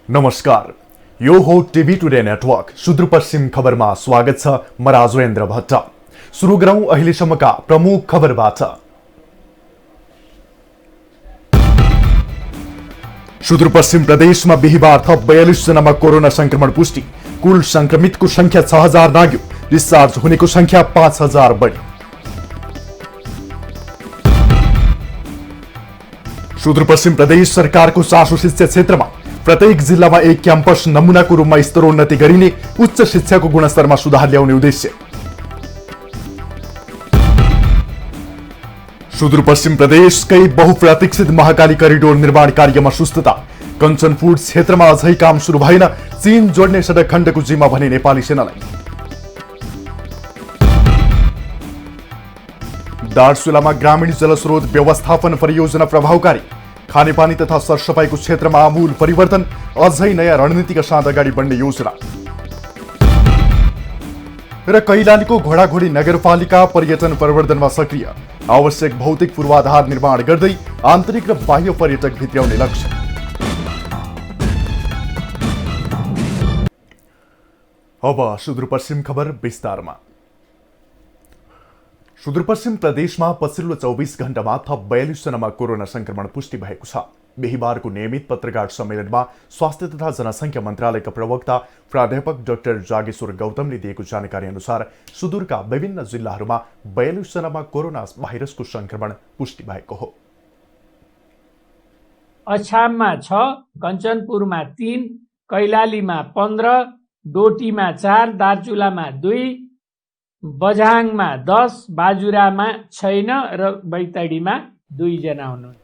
नमस्कार, यो हो टिभी टुडे नेटवर्क सुदूरपश्चिम खबरमा स्वागत छ। म राजेन्द्र भट्ट। सुरु गरौं अहिलेसम्मका प्रमुख खबरबाट। सुदूरपश्चिम प्रदेशमा बिहिबार थप 42 जनामा कोरोना संक्रमण पुष्टि। कुल संक्रमितको संख्या 6000 नाग्यो। डिस्चार्ज हुनेको संख्या 5000 बढी। सुदूरपश्चिम प्रदेश सरकारको चासो शिक्षा क्षेत्रमा प्रत्येक जिल्लामा एक क्याम्पस नमुनाको रूपमा स्तरोन्नति गरिने, उच्च शिक्षाको गुणस्तरमा सुधार ल्याउने उद्देश्य। सुदूरपश्चिम प्रदेशकै बहुप्रतीक्षित महाकाली करिडोर निर्माण कार्यमा सुस्तता। कञ्चनपुर क्षेत्रमा अझै काम सुरु भएन। चीन जोड्ने सडक खण्डको जिम्मा भने नेपाली सेनालाई। दार्चुलामा ग्रामीण जलस्रोत व्यवस्थापन परियोजना प्रभावकारी। खानेपानी तथा सरसफाईको क्षेत्रमा आमूल परिवर्तन। अझै नयाँ रणनीतिका साथ अगाडि बढ्ने योजना। र कैलालीको घोडाघोडी नगरपालिका पर्यटन प्रवर्धनमा सक्रिय। आवश्यक भौतिक पूर्वाधार निर्माण गर्दै आन्तरिक र बाह्य पर्यटक भित्र्याउने लक्ष्य। अब सुदूरपश्चिम खबर विस्तारमा। सुदूरपश्चिम प्रदेशमा पछिल्लो 24 घण्टामा थप 42 जनामा कोरोना संक्रमण पुष्टि भएको छ। बिहिबारको नियमित पत्रकार सम्मेलनमा स्वास्थ्य तथा जनसङ्ख्या मन्त्रालयका प्रवक्ता प्राध्यापक डाक्टर जागेश्वर गौतमले दिएको जानकारी अनुसार सुदूरका विभिन्न जिल्लाहरूमा 42 जनामा कोरोना भाइरसको संक्रमण पुष्टि भएको हो। अछाममा 6, कञ्चनपुरमा 3, कैलालीमा 15, डोटीमा 4, दार्चुलामा 2, बझाङमा 10, बाजुरामा छैन र बैतडीमा 2 जना हुनुहुन्छ।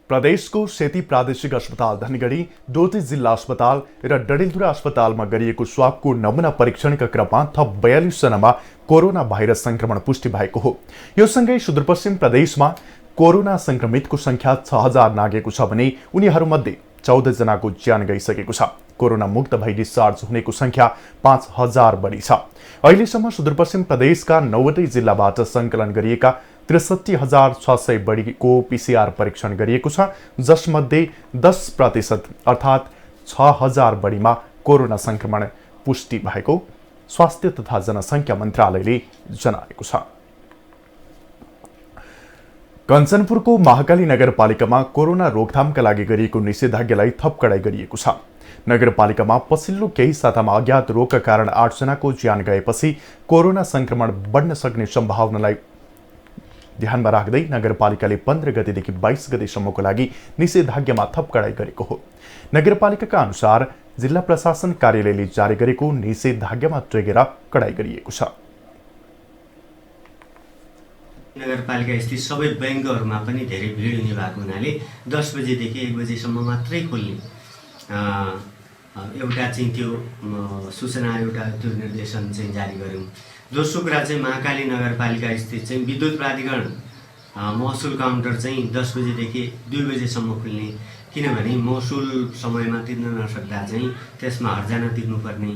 प्रदेशको सेती प्रादेशिक अस्पताल धनगढी, डोटी जिल्ला अस्पताल र डडेलधुरा अस्पतालमा गरिएको स्वाबको नमुना परीक्षणका क्रममा थप 42 जनामा कोरोना भाइरस संक्रमण पुष्टि भएको हो। यो सँगै सुदूरपश्चिम प्रदेशमा कोरोना संक्रमितको संख्या 6000 नागेको छ भने उनीहरूमध्ये 14 जनाको ज्यान गइसकेको छ। कोरोना मुक्त भई डिस्चार्ज हुनेको संख्या 5000 बढी छ। अहिलेसम्म सुदूरपश्चिम प्रदेशका 9वटै जिल्लाबाट सङ्कलन गरिएका 63600 बढीको पीसीआर परीक्षण गरिएको छ, जसमध्ये 10% अर्थात् 6000 बढीमा कोरोना संक्रमण पुष्टि भएको स्वास्थ्य तथा जनसङ्ख्या मन्त्रालयले जनाएको छ। कञ्चनपुरको महाकाली नगरपालिकामा कोरोना रोकथामका लागि गरिएको निषेधाज्ञालाई थप कडाई गरिएको छ। नगरपालिकामा पछिल्लो केही सातामा अज्ञात रोगका कारण 8 जनाको ज्यान गएपछि कोरोना संक्रमण बढ्न सक्ने सम्भावनालाई ध्यानमा राख्दै नगरपालिकाले 15 गतेदेखि 22 गतेसम्मको लागि निषेधाज्ञामा थप कडाई गरेको हो। नगरपालिकाका अनुसार जिल्ला प्रशासन कार्यालयले जारी गरेको निषेधाज्ञामा टेकेर कडाई गरिएको छ। नगरपालिका स्थित सबै बैंकहरूमा पनि धेरै भिड हुने भएको हुनाले 10 बजेदेखि 1 बजेसम्म मात्रै खोल्ने एउटा चाहिँ त्यो सूचना त्यो निर्देशन चाहिँ जारी गर्यौँ। दोस्रो कुरा चाहिँ महाकाली नगरपालिका स्थित चाहिँ विद्युत प्राधिकरण महसुल काउन्टर चाहिँ 10 बजेदेखि 2 बजेसम्म खुल्ने, किनभने महसुल समयमा तिर्न नसक्दा चाहिँ त्यसमा हर्जाना तिर्नुपर्ने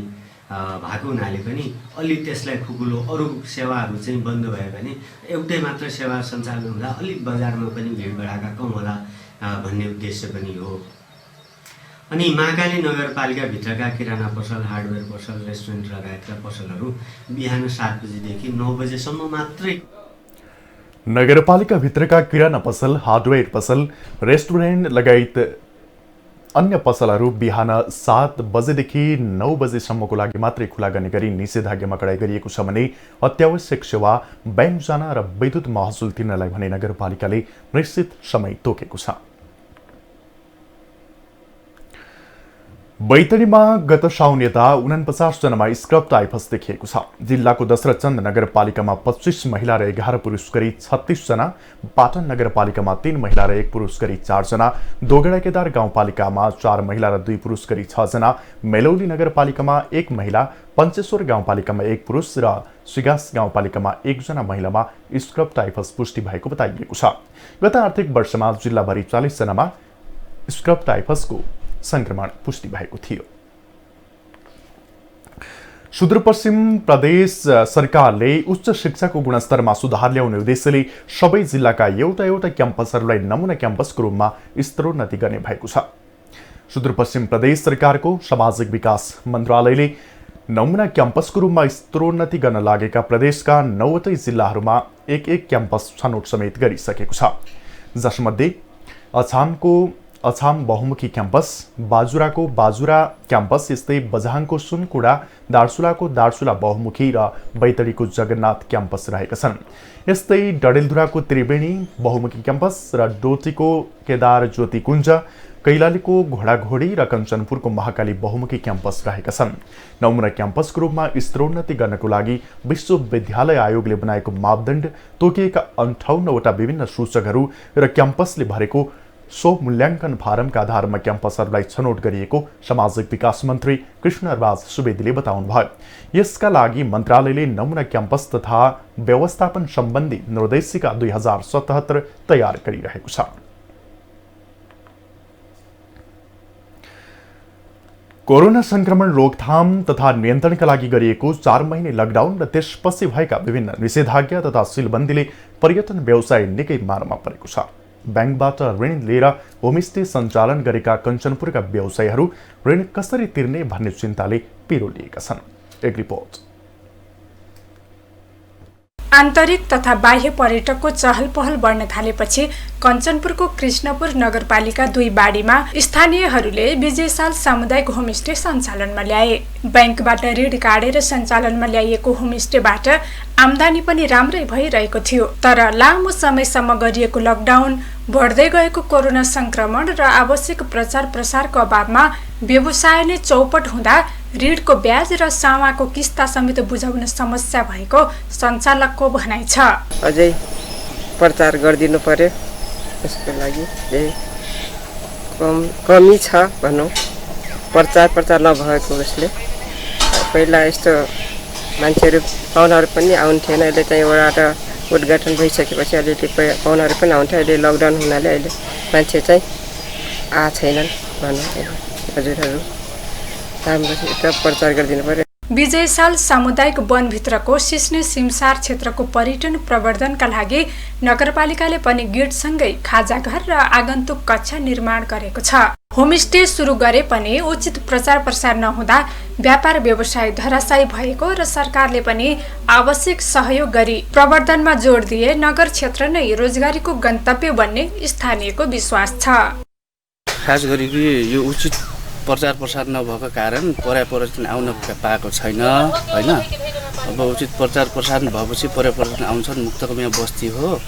भएको हुनाले पनि अलि त्यसलाई खुकुलो अरू सेवाहरू चाहिँ बन्द भयो भने एउटै मात्र सेवा सञ्चालन हुँदा अलिक बजारमा पनि भिड भडाका कम होला भन्ने उद्देश्य पनि हो। अनि महाकाली नगरपालिकाभित्रका किराना पसल, हार्डवेयर पसल, रेस्टुरेन्ट लगायतका पसलहरू बिहान 7 बजेदेखि 9 बजेसम्म मात्रै। नगरपालिकाभित्रका किराना पसल, हार्डवेयर पसल, रेस्टुरेन्ट लगायत अन्य पसलहरू बिहान 7 बजेदेखि 9 बजेसम्मको लागि मात्रै खुला गर्ने गरी निषेधाज्ञामा कडाई गरिएको छ भने अत्यावश्यक सेवा, बैंक जान र विद्युत महसुल तिर्नलाई भने नगरपालिकाले निश्चित समय तोकेको छ। बैतडीमा गत साउन यता 49 जनामा स्क्रब टाइफस देखिएको छ। जिल्लाको दशरथचन्द नगरपालिकामा 25 महिला र 11 पुरुष गरी 36 जना, पाटन नगरपालिकामा 3 महिला र 1 पुरुष गरी 4 जना, दोगडा केदार गाउँपालिकामा 4 महिला र 2 पुरुष गरी 6 जना, मेलौली नगरपालिकामा 1 महिला, पञ्चेश्वर गाउँपालिकामा 1 पुरुष र सिगास गाउँपालिकामा 1 जना महिलामा स्क्रब टाइफस पुष्टि भएको बताइएको छ। गत आर्थिक वर्षमा जिल्लाभरि 40 जनामा स्क्रब टाइफसको संक्रमण पुष्टि भएको थियो। सुदूरपश्चिम प्रदेश सरकारले उच्च शिक्षाको गुणस्तरमा सुधार ल्याउने उद्देश्यले सबै जिल्लाका एउटा क्याम्पसहरूलाई नमुना क्याम्पसको रूपमा स्तरोन्नति गर्ने भएको छ। सुदूरपश्चिम प्रदेश सरकारको सामाजिक विकास मन्त्रालयले नमुना क्याम्पसको रूपमा स्तरोन्नति गर्न लागेका प्रदेशका 9वटै जिल्लाहरूमा एक क्याम्पस छनौट समेत गरिसकेको छ, जसमध्ये अछाम बहुमुखी क्याम्पस, बाजुराको बाजुरा क्याम्पस, यस्तै बझाङको सुनकुडा, दार्चुलाको दार्चुला बहुमुखी र बैतडीको जगन्नाथ क्याम्पस रहेका छन्। यस्तै डडेलधुराको त्रिवेणी बहुमुखी क्याम्पस र डोटीको केदार ज्योति कुञ्ज, कैलालीको घोडाघोडी र कञ्चनपुरको महाकाली बहुमुखी क्याम्पस रहेका छन्। नमुना क्याम्पसको रूपमा स्तरोन्नति गर्नको लागि विश्वविद्यालय आयोगले बनाएको मापदण्ड तोकिएका 58वटा विभिन्न सूचकहरू र क्याम्पसले भरेको मूल्याङ्कन फारमका आधारमा क्याम्पसहरूलाई छनौट गरिएको सामाजिक विकास मन्त्री कृष्णराज सुवेदीले बताउनुभयो। यसका लागि मन्त्रालयले नमुना क्याम्पस तथा व्यवस्थापन सम्बन्धी निर्देशिका 2077 तयार गरिरहेको छ। कोरोना संक्रमण रोकथाम तथा नियन्त्रणका लागि गरिएको 4 महिने लकडाउन र त्यसपछि भएका विभिन्न निषेधाज्ञा तथा सिलबन्दीले पर्यटन व्यवसाय निकै मारमा परेको छ। बैंकबाट ऋण लिएर होमस्टे सञ्चालन गरेका कञ्चनपुरका व्यवसायीहरू ऋण कसरी तिर्ने भन्ने चिन्ताले पिरोलिएका छन्। एक रिपोर्ट। आन्तरिक तथा बाह्य पर्यटकको चहल पहल बढ्न थालेपछि कञ्चनपुरको कृष्णपुर नगरपालिका 2 बाढीमा स्थानीयहरूले विजयशाल सामुदायिक होमस्टे सञ्चालनमा ल्याए। बैंकबाट ऋण काटेर सञ्चालनमा ल्याइएको होमस्टेबाट आम्दानी पनि राम्रै भइरहेको थियो, तर लामो समयसम्म गरिएको लकडाउन, बढ्दै गएको कोरोना संक्रमण र आवश्यक प्रचार प्रसारको अभावमा व्यवसाय नै चौपट हुँदा ऋणको ब्याज र सामाको किस्ता समेत बुझाउन समस्या भएको सञ्चालकको भनाइ छ। अझै प्रचार गरिदिनु पर्यो, यसको लागि कमी छ भनौँ। प्रचार नभएको उसले पहिला यस्तो मान्छेहरू पाहुनाहरू पनि आउँथेन। अहिले चाहिँ वडाबाट उद्घाटन भइसकेपछि अलिअलि पाहुनाहरू पनि आउँथ्यो। अहिले लकडाउन हुनाले अहिले मान्छे चाहिँ छैनन् भनौँ। हजुरहरू राम्रो प्रचार गरिदिनु पर्यो। विजयशाल सामुदायिक वनभित्रको सिस्ने सिमसार क्षेत्रको पर्यटन प्रवर्धनका लागि नगरपालिकाले पनि गेटसँगै खाजाघर र आगन्तुक कक्षा निर्माण गरेको छ। होमस्टे सुरु गरे पनि उचित प्रचार प्रसार नहुँदा व्यापार व्यवसाय धराशायी भएको र सरकारले पनि आवश्यक सहयोग गरी प्रवर्धनमा जोड दिए नगर क्षेत्र नै रोजगारीको गन्तव्य बन्ने स्थानीयको विश्वास छ। खास गरी यो उचित प्रचार प्रसार नभएको कारण पर्यटन आउन पाएको छैन हैन। अब उचित प्रचार प्रसार भएपछि पर्यटन आउँछन्। मुक्तकमया बस्ती हो,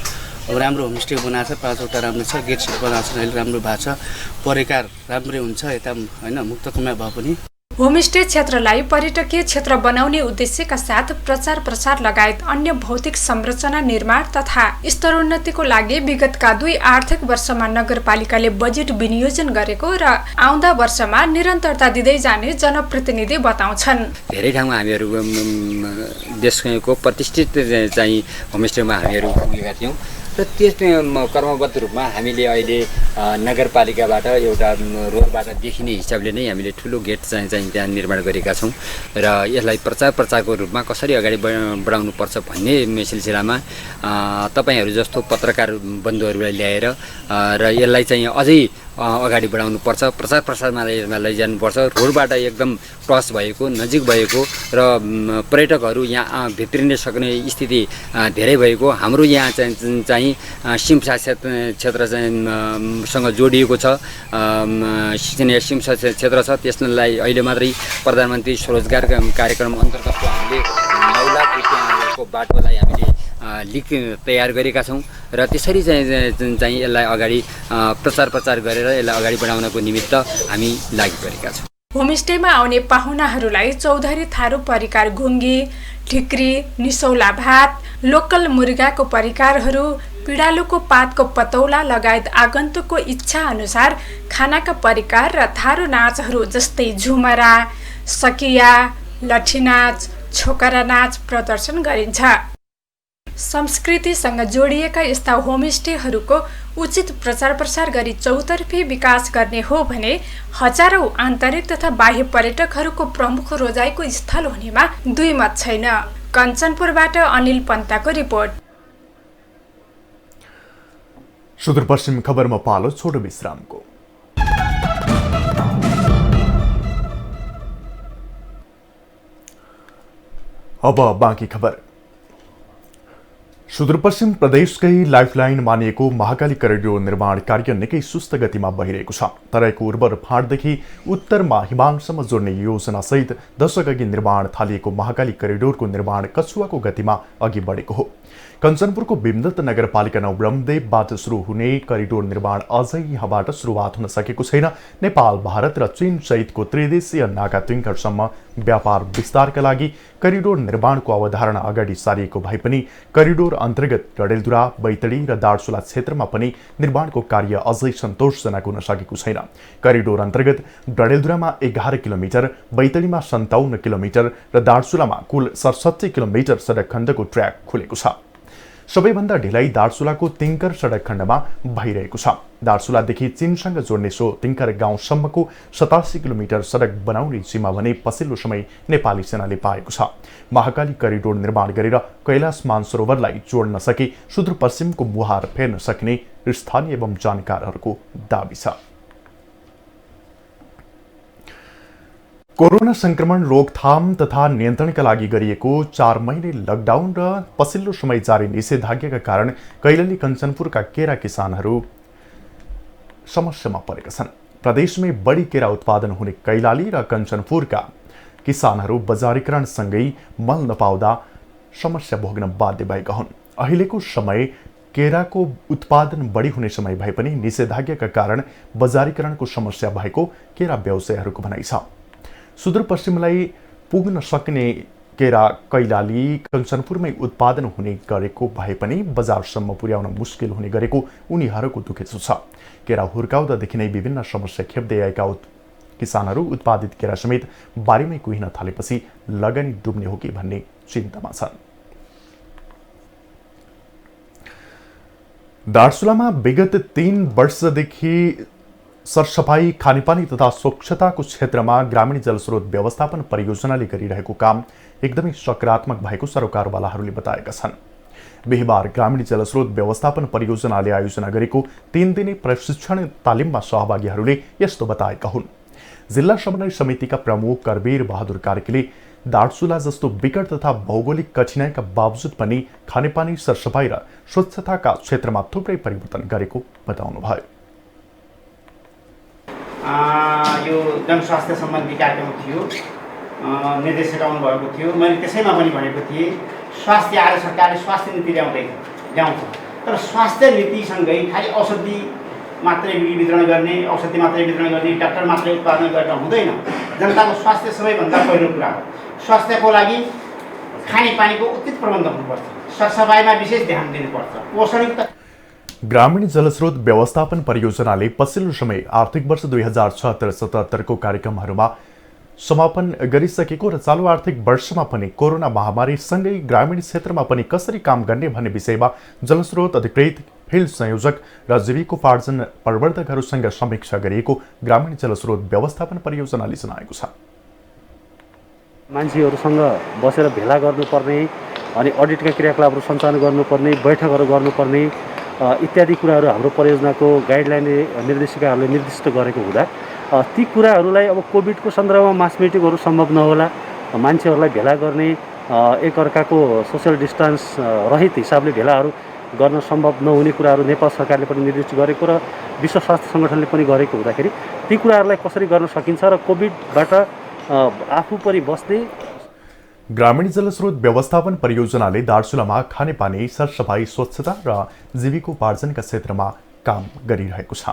अब राम्रो होमस्टे बनाएको छ, 5वटा राम्रो छ, गेट बनाएको छ, अहिले राम्रो भएको छ, परिकार राम्रै हुन्छ यता हैन। मुक्तकमया भए पनि होमस्टे क्षेत्रलाई पर्यटकीय क्षेत्र बनाउने उद्देश्यका साथ प्रचार प्रसार लगायत अन्य भौतिक संरचना निर्माण तथा स्तरोन्नतिको लागि विगतका 2 आर्थिक वर्षमा नगरपालिकाले बजेट विनियोजन गरेको र आउँदा वर्षमा निरन्तरता दिँदै जाने जनप्रतिनिधि बताउँछन्। धेरै ठाउँमा हामीहरू देशको प्रतिष्ठित चाहिँ होमस्टेमा हामीहरू पुगेका थियौँ र त्यस कर्मबद्ध रूपमा हामीले अहिले नगरपालिकाबाट एउटा रोडबाट देखिने हिसाबले नै हामीले ठुलो गेट चाहिँ त्यहाँ निर्माण गरेका छौँ र यसलाई प्रचारको रूपमा कसरी अगाडि बढाउनुपर्छ भन्ने सिलसिलामा तपाईहरू जस्तो पत्रकार बन्धुहरूलाई ल्याएर र यसलाई चाहिँ अझै अगाडि बढाउनुपर्छ, प्रचार प्रसारमा यसमा लैजानुपर्छ। रोडबाट एकदम टच भएको, नजिक भएको र पर्यटकहरू यहाँ भित्रिन सक्ने स्थिति धेरै भएको। हाम्रो यहाँ चाहिँ सिमसा क्षेत्र सँग जोडिएको छ, सिमसा क्षेत्र छ। त्यसलाई अहिले मात्रै प्रधानमन्त्री स्वरोजगार कार्यक्रम अन्तर्गत हामीले 9 लाख रुपियाँको बाटोलाई हामीले लिक तयार गरेका छौँ र त्यसरी चाहिँ यसलाई अगाडि प्रचार गरेर यसलाई अगाडि बढाउनको निमित्त हामी लागिपरेका छौँ। होमस्टेमा आउने पाहुनाहरूलाई चौधरी थारू परिकार घुङ्गी, ठिक्री, निसौला भात, लोकल मुर्गाको परिकारहरू, पिडालुको पातको पतौला लगायत आगन्तुकको इच्छा अनुसार खानाका परिकार र थारू नाचहरू जस्तै झुमरा, सकिया, लठी नाच, छोकरा नाच प्रदर्शन गरिन्छ। संस्कृतिसँग जोडिएका यस्ता होमस्टेहरूको उचित प्रचार प्रसार गरी चौतर्फी विकास गर्ने हो भने हजारौं आन्तरिक तथा बाह्य पर्यटकहरूको प्रमुख रोजाइको स्थल हुनेमा दुई मत छैन। कञ्चनपुरबाट अनिल पन्ताको रिपोर्ट। सुदूरपश्चिम खबरमा पालो छोटो विश्रामको। अब बाँकी खबर। सुदूरपश्चिम प्रदेशकै लाइफलाइन मानिएको महाकाली करिडोर निर्माण कार्य निकै सुस्त गतिमा भइरहेको छ। तराईको उर्वर फाँटदेखि उत्तरमा हिमालसम्म जोड्ने योजनासहित दशक अघि निर्माण थालिएको महाकाली करिडोरको निर्माण कछुवाको गतिमा अघि बढेको हो। कञ्चनपुरको भीमदत्त नगरपालिका 9 ब्रह्मदेवबाट सुरु हुने करिडोर निर्माण अझै यहाँबाट सुरुवात हुन सकेको छैन। नेपाल, भारत र चीन सहितको त्रिदेशीय नाका तिङ्करसम्म व्यापार विस्तारका लागि करिडोर निर्माणको अवधारणा अगाडि सारिएको भए पनि करिडोर अन्तर्गत डडेलधुरा, बैतडी र दार्चुला क्षेत्रमा पनि निर्माणको कार्य अझै सन्तोषजनक हुन सकेको छैन। करिडोर अन्तर्गत डडेलधुरामा 11 किलोमिटर, बैतडीमा 57 किलोमिटर र दार्चुलामा कुल 67 किलोमिटर सडक खण्डको ट्र्याक खुलेको छ। सबैभन्दा ढिलाइ दार्चुलाको तिङ्कर सडक खण्डमा भइरहेको छ। दार्चुलादेखि चीनसँग जोड्ने सो तिङ्कर गाउँसम्मको 87 किलोमिटर सडक बनाउने जिम्मा भने पछिल्लो समय नेपाली सेनाले पाएको छ। महाकाली करिडोर निर्माण गरेर कैलाश मानसरोवरलाई जोड्न सके सुदूरपश्चिमको मुहार फेर्न सक्ने स्थानीय एवं जानकारहरूको दाबी छ। कोरोना संक्रमण रोकथाम तथा नियन्त्रणका लागि गरिएको 4 महिने लकडाउन र पछिल्लो समय जारी निषेधाज्ञाका कारण कैलाली कञ्चनपुरका केरा किसानहरू समस्यामा परेका छन्। प्रदेशमै बढी केरा उत्पादन हुने कैलाली र कञ्चनपुरका किसानहरू बजारीकरणसँगै मल नपाउँदा समस्या भोग्न बाध्य भएका हुन्। अहिलेको समय केराको उत्पादन बढी हुने समय भए पनि निषेधाज्ञाका कारण बजारीकरणको समस्या भएको केरा व्यवसायीहरूको भनाइ छ। सुदूरपश्चिमलाई पुग्न सक्ने केरा कैलाली कञ्चनपुरमै उत्पादन हुने गरेको भए पनि बजारसम्म पुर्याउन मुस्किल हुने गरेको उनीहरूको दुखेसो छ। केरा हुर्काउँदादेखि नै विभिन्न समस्या खेप्दै आएका किसानहरू उत्पादित केरा समेत बारीमै कुहिन थालेपछि लगानी डुब्ने हो कि भन्ने चिन्तामा छन्। दार्चुलामा विगत 3 वर्षदेखि सरसफाई, खानेपानी तथा स्वच्छताको क्षेत्रमा ग्रामीण जलस्रोत व्यवस्थापन परियोजनाले गरिरहेको काम एकदमै सकारात्मक भएको सरोकारवालाहरूले बताएका छन्। बिहिबार ग्रामीण जलस्रोत व्यवस्थापन परियोजनाले आयोजना गरेको 3 दिने प्रशिक्षण तालिममा सहभागीहरूले यस्तो बताएका हुन्। जिल्ला समन्वय समितिका प्रमुख करवीर बहादुर कार्कीले दार्चुला जस्तो विकट तथा भौगोलिक कठिनाइका बावजुद पनि खानेपानी, सरसफाई र स्वच्छताका क्षेत्रमा थुप्रै परिवर्तन गरेको बताउनुभयो। यो जनस्वास्थ्य सम्बन्धी कार्यक्रम थियो, निर्देशक आउनुभएको थियो। मैले त्यसैमा पनि भनेको थिएँ स्वास्थ्य आएर सरकारले स्वास्थ्य नीति ल्याउँछ, तर स्वास्थ्य नीतिसँगै खालि औषधि मात्रै वितरण गर्ने, औषधि मात्रै वितरण गर्ने, डाक्टर मात्रै उत्पादन गरेर हुँदैन। जनताको स्वास्थ्य सबैभन्दा पहिलो कुरा हो। स्वास्थ्यको लागि खानेपानीको उचित प्रबन्ध हुनुपर्छ, सरसफाइमा विशेष ध्यान दिनुपर्छ, पोषणयुक्त। ग्रामीण जलस्रोत व्यवस्थापन परियोजनाले पछिल्लो समय आर्थिक वर्ष 2076-77 को कार्यक्रमहरूमा समापन गरिसकेको र चालू आर्थिक वर्षमा पनि कोरोना महामारीसँगै ग्रामीण क्षेत्रमा पनि कसरी काम गर्ने भन्ने विषयमा जलस्रोत अधिकृत, फिल्ड संयोजक र जीविकोपार्जन प्रवर्धकहरूसँग समीक्षा गरिएको ग्रामीण जलस्रोत व्यवस्थापन परियोजनाले जनाएको छ। मान्छेहरूसँग बसेर भेला गर्नुपर्ने अनि अडिटका क्रियाकलापहरू सञ्चालन गर्नुपर्ने, बैठकहरू गर्नुपर्ने इत्यादि कुराहरू हाम्रो परियोजनाको गाइडलाइन निर्देशिकाहरूले निर्दिष्ट गरेको हुँदा ती कुराहरूलाई अब कोभिडको सन्दर्भमा मास मिटिङहरू सम्भव नहोला, मान्छेहरूलाई भेला गर्ने, एकअर्काको सोसियल डिस्टेन्स रहित हिसाबले भेलाहरू गर्न सम्भव नहुने कुराहरू नेपाल सरकारले पनि निर्दिष्ट गरेको र विश्व स्वास्थ्य सङ्गठनले पनि गरेको हुँदाखेरि ती कुराहरूलाई कसरी गर्न सकिन्छ र कोभिडबाट आफू पनि बस्ने। ग्रामीण जलस्रोत व्यवस्थापन परियोजनाले दार्चुलामा खानेपानी, सरसफाई, स्वच्छता र जीविकोपार्जनका क्षेत्रमा काम गरिरहेको छ।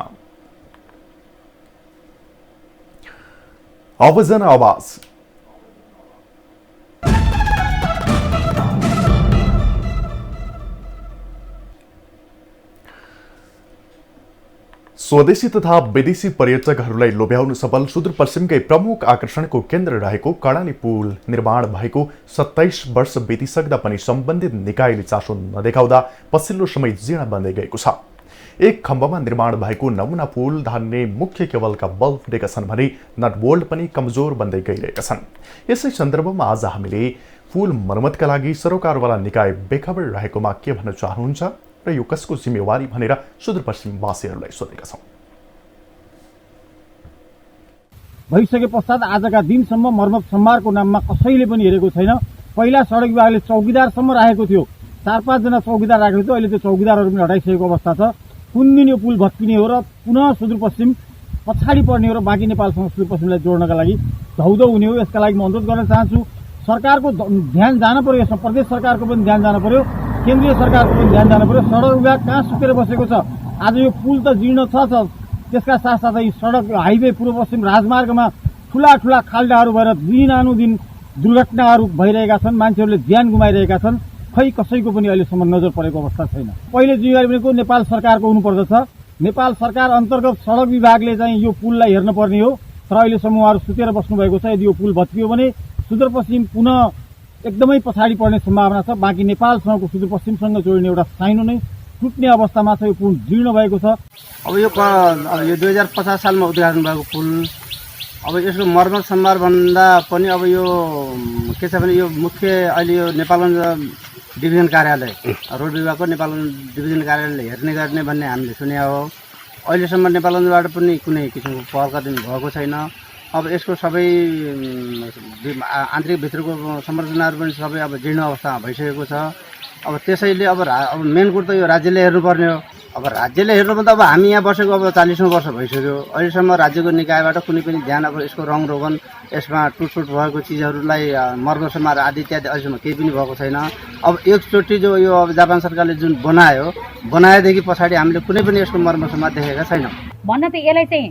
अब जन आवाज। स्वदेशी तथा विदेशी पर्यटकहरूलाई लोभ्याउन सफल सुदूरपश्चिमकै प्रमुख आकर्षणको केन्द्र रहेको कर्णाली पुल निर्माण भएको 27 वर्ष बितिसक्दा पनि सम्बन्धित निकायले चासो नदेखाउँदा पछिल्लो समय जीर्ण बन्दै गएको छ। एक खम्बामा निर्माण भएको नमुना पुल धान्ने मुख्य केबलका बल्ब फुटेका छन् भने नटबोल्ट पनि कमजोर बन्दै गइरहेका छन्। यसै सन्दर्भमा आज हामीले पुल मर्मतका लागि सरोकारवाला निकाय बेखबर रहेकोमा के भन्न चाहनुहुन्छ र यो कसको जिम्मेवारी भनेर सुदूरपश्चिमवासीहरूलाई सोधेका छौँ। भइसके पश्चात आजका दिनसम्म मर्मत सम्मारको नाममा कसैले पनि हेरेको छैन। पहिला सडक विभागले चौकीदारसम्म राखेको थियो, 4-5 जना चौकीदार राखेको थियो। अहिले त्यो चौकीदारहरू पनि हटाइसकेको अवस्था छ। कुन दिन यो पुल भत्किने हो र पुनः सुदूरपश्चिम पछाडि पर्ने हो र बाँकी नेपालसँग सुदूरपश्चिमलाई जोड्नका लागि धौधौ हुने हो। यसका लागि म अनुरोध गर्न चाहन्छु, सरकारको ध्यान जान पर्यो, यसमा प्रदेश सरकारको पनि ध्यान जान पर्यो, केन्द्रीय सरकारको पनि ध्यान जान पर्यो। सडक विभाग कहाँ सुतेर बसेको छ? आज यो पुल त जीर्ण छ, त्यसका साथसाथै सडक हाइवे पूर्व पश्चिम राजमार्गमा ठुला ठुला खाल्डाहरू भएर दिनानुदिन दुर्घटनाहरू भइरहेका छन्, मान्छेहरूले ज्यान गुमाइरहेका छन्। खै कसैको पनि अहिलेसम्म नजर परेको अवस्था छैन। पहिले जिम्मेवारी भनेको नेपाल सरकारको हुनुपर्दछ। नेपाल सरकार अन्तर्गत सडक विभागले चाहिँ यो पुललाई हेर्नुपर्ने हो, तर अहिलेसम्म उहाँहरू सुतेर बस्नुभएको छ। यदि यो पुल भत्कियो भने सुदूरपश्चिम पुनः एकदमै पछाडि पर्ने सम्भावना छ। बाँकी नेपालसँगको सुदूरपश्चिमसँग जोड्ने एउटा साइनो नै टुट्ने अवस्थामा छ। यो पुल जीर्ण भएको छ। अब यो 2050 सालमा उद्घाटन भएको पुल, अब यसको मर्मत सम्भार भन्दा पनि अब यो के छ भने यो मुख्य अहिले यो नेपालगञ्ज डिभिजन कार्यालय, रोड विभागको नेपालगञ्ज डिभिजन कार्यालयले हेर्ने गर्ने भन्ने हामीले सुने हो। अहिलेसम्म नेपालगञ्जबाट पनि कुनै किसिमको पहलका दिन भएको छैन। अब यसको सबै आन्तरिक भित्रको संरचनाहरू पनि सबै अब जीर्ण अवस्थामा भइसकेको छ। अब त्यसैले अब मेन कुरो त यो राज्यले हेर्नुपर्ने हो। अब राज्यले हेर्नु त अब हामी यहाँ बसेको अब 40औं वर्ष भइसक्यो। अहिलेसम्म राज्यको निकायबाट कुनै पनि ध्यान अब यसको रङ रोगन, यसमा टुटफुट भएको चिजहरूलाई मर्मसम्मार आदि इत्यादि अहिलेसम्म केही पनि भएको छैन। अब एकचोटि जो यो अब जापान सरकारले जुन बनाएदेखि पछाडि हामीले कुनै पनि यसको मर्मसम्मार देखेका छैनौँ। भन्न त यसलाई चाहिँ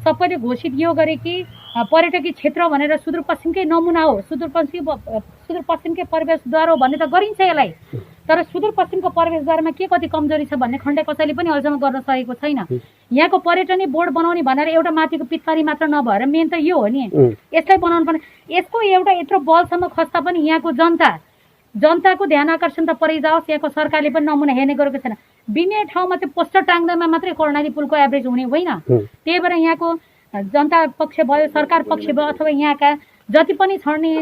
सबैले घोषित यो गरे कि पर्यटकीय क्षेत्र भनेर सुदूरपश्चिमकै नमुना हो, सुदूरपश्चिमकै प्रवेशद्वार हो भन्ने त गरिन्छ यसलाई। तर सुदूरपश्चिमको प्रवेशद्वारमा के कति कमजोरी छ भन्ने खण्ड कसैले पनि अहिलेसम्म गर्न सकेको छैन। यहाँको पर्यटनीय बोर्ड बनाउने भनेर एउटा माथिको पितकारी मात्र नभएर मेन त यो हो नि, यसलाई बनाउनु पर्ने। यसको एउटा यत्रो बलसम्म खस्ता पनि यहाँको जनताको ध्यान आकर्षण त परिजाओस्, यहाँको सरकारले पनि नमुना हेर्ने गरेको छैन। बिने ठाउँमा चाहिँ पोस्टर टाङ्दामा मात्रै कर्णाली पुलको एभरेज हुने होइन। त्यही भएर यहाँको जनता पक्ष भयो, सरकार पक्ष भयो, अथवा यहाँका जति पनि छर्ने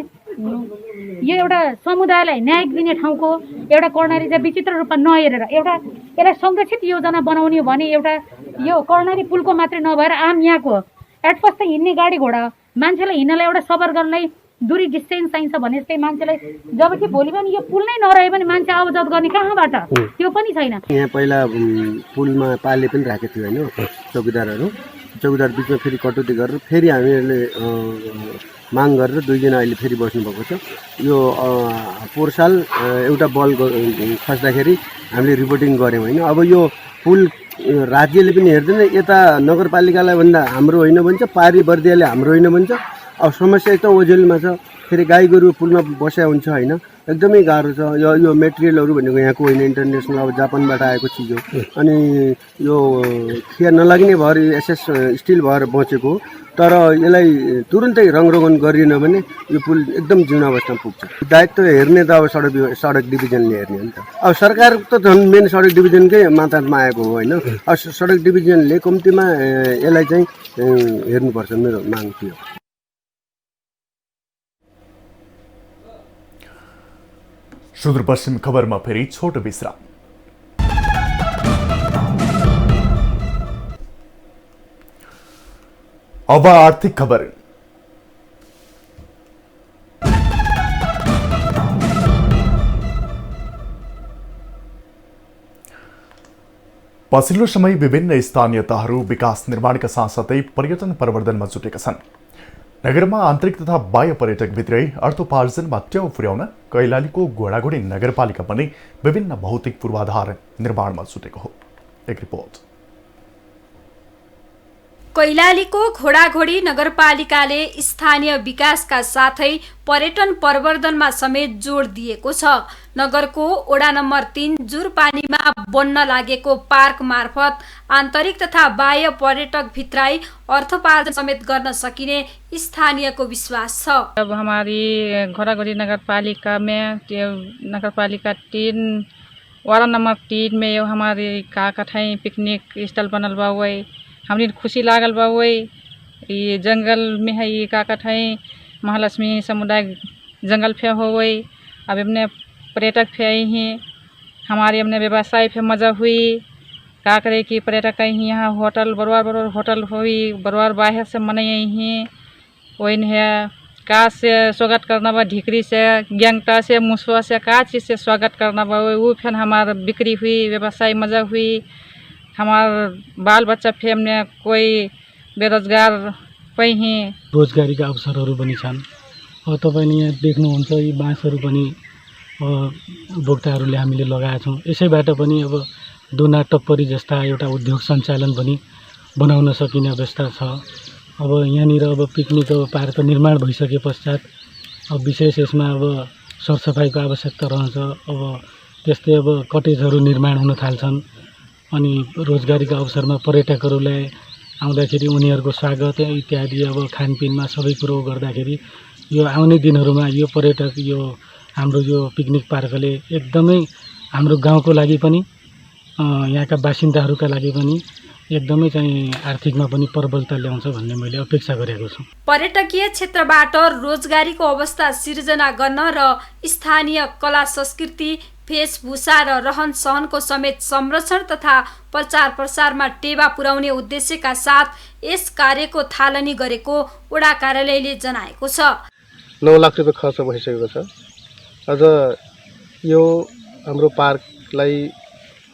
यो एउटा समुदायलाई न्याय दिने ठाउँको एउटा कर्णाली चाहिँ विचित्र रूपमा नहेरेर एउटा यसलाई संरक्षित योजना बनाउने हो भने एउटा यो कर्णाली पुलको मात्रै नभएर आम यहाँको एटफर्स्ट त हिँड्ने गाडी घोडा मान्छेलाई हिँड्नलाई एउटा सबर गर्नलाई दूरी डिस्टेन्स चाहिन्छ भने जस्तै मान्छेलाई जबकि भोलि पनि यो पुल नै नरह्यो भने मान्छे आवजात गर्ने कहाँबाट, त्यो पनि छैन। यहाँ पहिला पुलमा पाले पनि राखेको थियो होइन, चौकीदार बिचमा फेरि कटौती गरेर फेरि हामीहरूले माग गरेर 2 जना अहिले फेरि बस्नुभएको छ। यो पोहोर साल एउटा बल खस्दाखेरि हामीले रिपोर्टिङ गऱ्यौँ होइन। अब यो पुल राज्यले पनि हेर्दैन, यता नगरपालिकालाई भन्दा हाम्रो होइन भन्छ, पारी बर्दियाले हाम्रो होइन भन्छ। अब समस्या एकदम ओझेलमा छ, फेरि गाई गोरु पुलमा बस्या हुन्छ होइन, एकदमै गाह्रो छ। यो मेटेरियलहरू भनेको यहाँको होइन, इन्टरनेसनल अब जापानबाट आएको चिज हो। अनि यो खिया नलाग्ने भएर एसएस स्टिल भएर बचेको, तर यसलाई तुरुन्तै रङरोगन गरिएन भने यो पुल एकदम जीर्ण अवस्थामा पुग्छ। दायित्व हेर्ने त अब सडक डिभिजनले हेर्ने हो नि त। अब सरकार त झन् मेन सडक डिभिजनकै मातामा आएको हो होइन। अब सडक डिभिजनले कम्तीमा यसलाई चाहिँ हेर्नुपर्छ, मेरो माग थियो। सुदूरपश्चिम खबरमा फेरि छोटो विश्राम। अब आर्थिक खबर। पछिल्लो समय विभिन्न स्थानीय तहहरू विकास निर्माणका साथसाथै पर्यटन प्रवर्धनमा जुटेका छन्। नगरमा आन्तरिक तथा बाह्य पर्यटक भित्रै अर्थोपार्जनमा टेउ पुर्याउन कैलालीको घोडाघोडी नगरपालिका पनि विभिन्न भौतिक पूर्वाधार निर्माणमा जुटेको हो। एक रिपोर्ट। कैलालीको घोडाघोडी नगरपालिकाले स्थानीय विकासका साथै पर्यटन प्रवर्धनमा समेत जोड दिएको छ। नगरको वडा नम्बर 3 जुरपानीमा बन्न लागेको पार्क मार्फत आन्तरिक तथा बाह्य पर्यटक भित्राई अर्थोपार्जन समेत गर्न सकिने स्थानीयको विश्वास छ। अब हमारी घोडाघोडी नगरपालिका में नगरपालिका 3 वार्ड नंबर 3 में यो हमारे का कठाई पिकनिक स्थल बनल बा, वही हमने खुशी लागल बा। वही ये जंगल में है, ये का कठाई महालक्ष्मी समुदाय जंगल फे हो गई। अब अपने पर्यटक फे आई हैं, हमारे अपने व्यवसाय फे मजा हुई। का करे कि पर्यटक आई यहाँ होटल बरवार होटल हुई, बरवार बाहर से मनाई आई हैं। वही है कहाँ से स्वागत करना बा, ढिकरी से, ग्यांगटा से, मुसवा से, कहाँ चीज़ से स्वागत करना बा, वो फिर हमार बिक्री हुई, व्यवसाय मजा हुई। हमार बाल बच्चा फेमने कोई बेरोजगार पनि रोजगारीका अवसरहरू पनि छन्। तपाईँले यहाँ देख्नुहुन्छ यी बाँसहरू पनि उपभोक्ताहरूले हामीले लगाएका छौँ। यसैबाट पनि अब दोना टप्परी जस्ता एउटा उद्योग सञ्चालन पनि बनाउन सकिने अवस्था छ। अब यहाँनिर अब पिकनिक पार्क निर्माण भइसके पश्चात अब विशेष यसमा अब सरसफाइको आवश्यकता रहन्छ। अब त्यस्तै अब कटेजहरू निर्माण हुन थाल्छन् अनि रोजगारीका अवसरमा पर्यटकहरूलाई आउँदाखेरि उनीहरूको स्वागत इत्यादि अब खानपिनमा सबै कुरो गर्दाखेरि यो आउने दिनहरूमा यो पर्यटक यो हाम्रो यो पिकनिक पार्कले एकदमै हाम्रो गाउँको लागि पनि यहाँका बासिन्दाहरूका लागि पनि एकदमै चाहिँ आर्थिकमा पनि प्रबलता ल्याउँछ भन्ने मैले अपेक्षा गरेको छु। पर्यटकीय क्षेत्रबाट रोजगारीको अवस्था सिर्जना गर्न र स्थानीय कला संस्कृति, वेशभूषा र रहन सहनको समेत संरक्षण तथा प्रचार प्रसारमा टेवा पुर्याउने उद्देश्यका साथ यस कार्यको थालनी गरेको वडा कार्यालयले जनाएको छ। 9 लाख रुपियाँ खर्च भइसकेको छ। अझ यो हाम्रो पार्कलाई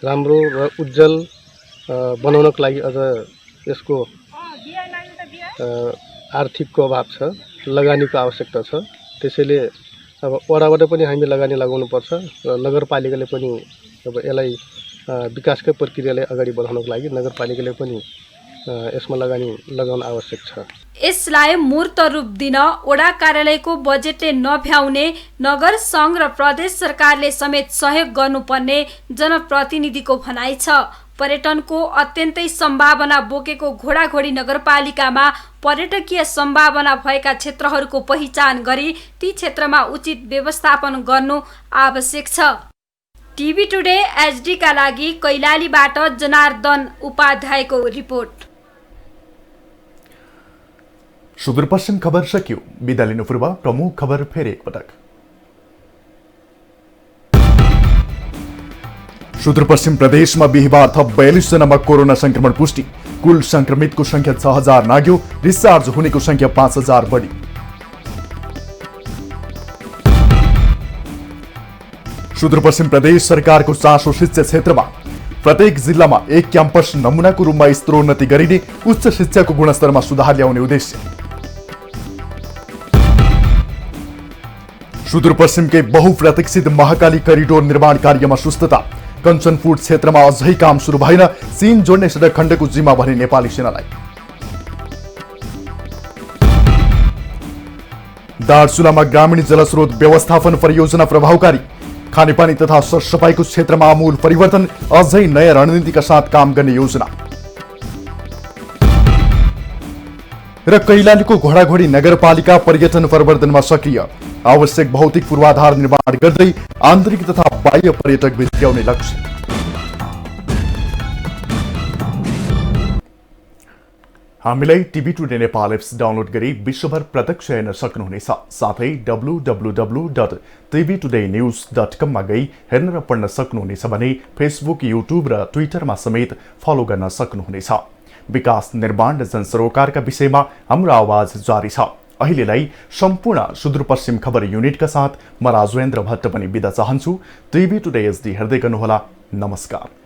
राम्रो र उज्जवल बनाउनको लागि अझ यसको आर्थिकको अभाव छ, लगानीको आवश्यकता छ। त्यसैले अब वडाबाट पनि हामी लगानी लगाउनुपर्छ र नगरपालिकाले पनि अब यसलाई विकासकै प्रक्रियालाई अगाडि बढाउनको लागि नगरपालिकाले पनि यसमा लगानी लगाउन आवश्यक छ। यसलाई मूर्त रूप दिन वडा कार्यालयको बजेटले नभ्याउने नगर सङ्घ र प्रदेश सरकारले समेत सहयोग गर्नुपर्ने जनप्रतिनिधिको भनाइ छ। पर्यटनको अत्यन्तै सम्भावना बोकेको घोडाघोडी नगरपालिकामा पर्यटकीय सम्भावना भएका क्षेत्रहरूको पहिचान गरी ती क्षेत्रमा उचित व्यवस्थापन गर्नु आवश्यक छ। टिभी टुडे एचडी का लागि कैलालीबाट जनार्दन उपाध्यायको रिपोर्ट। सुदूरपश्चिम खबर सकियो। बिदा लिनु पूर्व प्रमुख खबर फेरि एकपटक। सुदूरपश्चिम प्रदेशमा बिहिबार थप 42 जनामा कोरोना संक्रमण पुष्टि। कुल संक्रमितको संख्या 6000 नाग्यो। डिस्चार्ज हुनेको संख्या 5000 बढी। सुदूरपश्चिम प्रदेश सरकारको चासो शिक्षा क्षेत्रमा प्रत्येक जिल्लामा एक क्याम्पस नमुनाको रूपमा स्तरोन्नति गरिने, उच्च शिक्षाको गुणस्तरमा सुधार ल्याउने उद्देश्य। सुदूरपश्चिमकै बहुप्रतीक्षित महाकाली करिडोर निर्माण कार्यमा सुस्तता। कञ्चनपुर क्षेत्रमा अझै काम सुरु भएन। चीन जोड्ने सडक खण्डको जिम्मा भने नेपाली सेनालाई। दार्चुलामा ग्रामीण जलस्रोत व्यवस्थापन परियोजना प्रभावकारी। खानेपानी तथा सरसफाइको क्षेत्रमा आमूल परिवर्तन, अझै नयाँ रणनीतिका साथ काम गर्ने योजना। र कैलालीको घोडाघोडी नगरपालिका पर्यटन प्रवर्धनमा सक्रिय। आवश्यक भौतिक पूर्वाधार निर्माण गर्दै आन्तरिक तथा बाह्य पर्यटक भित्र्याउने लक्ष्य। हामीलाई TV today Nepal apps download गरी विश्वभर प्रत्यक्ष हेर्न सक्नुहुनेछ। साथै www.tvtoday.news.com मा गई हेर्न र पढ्न सक्नुहुनेछ भने फेसबुक, युट्युब र ट्विटरमा समेत फलो गर्न सक्नुहुनेछ। विकास, निर्माण र जनसरोकारका विषयमा हाम्रो आवाज जारी छ। अहिलेलाई सम्पूर्ण सुदूरपश्चिम खबर युनिटका साथ म राजेन्द्र भट्ट पनि बिदा चाहन्छु। टिभी टुडे एचडी हेर्दै गर्नुहोला। नमस्कार।